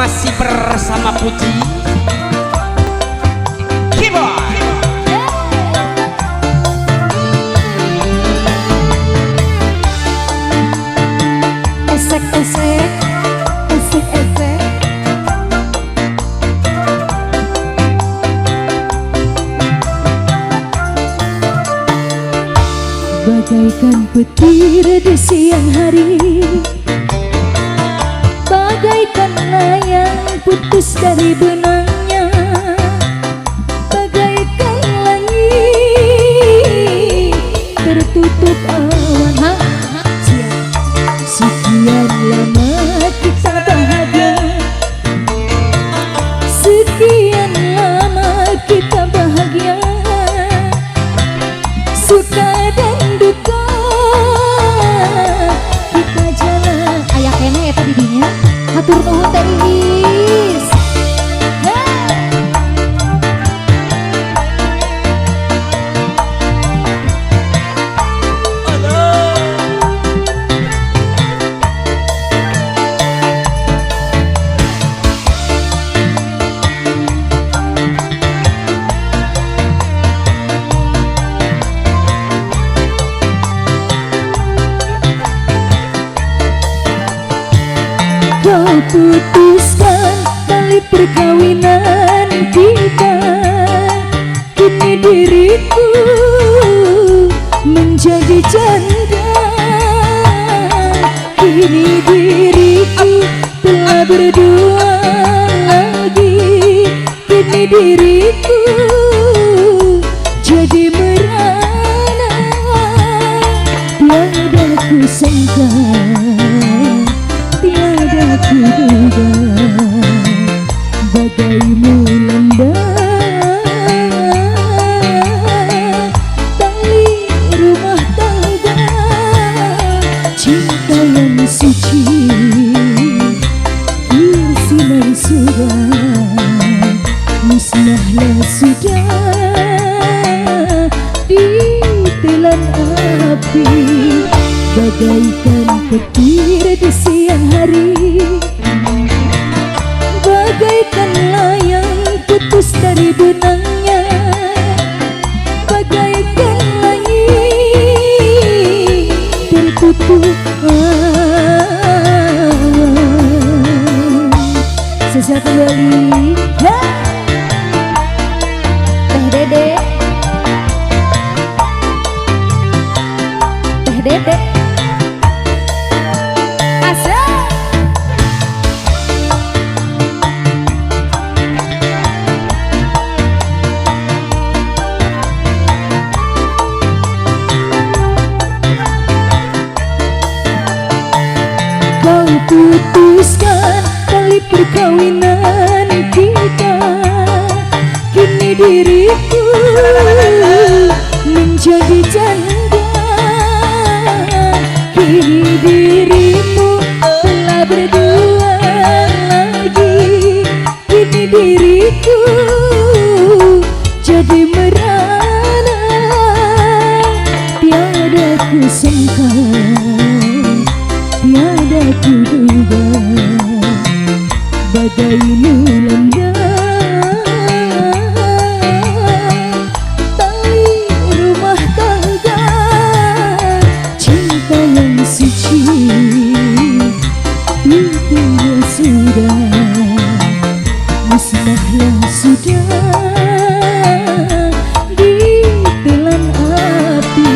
masih bersama Puji Keyboard. Esek-esek, esek-esek. Bagaikan petir di siang hari, bagaikan layang putus dari benangnya, bagaikan langit tertutup awan. Sekian lama kita bahagia, sekian lama kita bahagia, suka dan duka kita jalan. Aya kene eta di dinya, hatur nuhun teh Iis. Kau putuskan tali perkawinan kita, kini diriku menjadi janda, kini diriku telah berdua lagi, kini diriku jadi merana. Tiada kusangka, tiada kuduga, bagai melanda tali rumah tangga. Cinta yang suci bersinar sudah, musnahlah sudah ditelan api. Bagaikan petir di siang hari, bagaikan layang putus dari benangnya, bagaikan langit tertutup awan. Sejak kembali Teh Dede, Teh Dede. Kau putuskan tali perkawinan kita, kini diriku menjadi janda, kini dirimu telah berdua lagi, kini diriku jadi merana. Tiada kusangka, tiada kuduga, bagai melanda tali rumah tangga. Cinta yang suci itu sudah, musnahlah sudah ditelan api.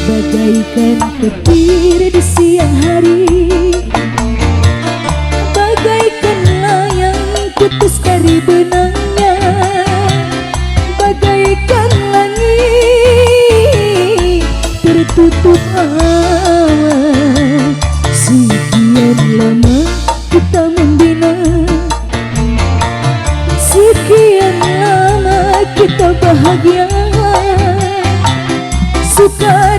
Bagaikan petir di siang hari, bagaikan layang putus dari benangnya, bagaikan langit tertutup awan. Sekian lama kita membina, sekian lama kita bahagia, suka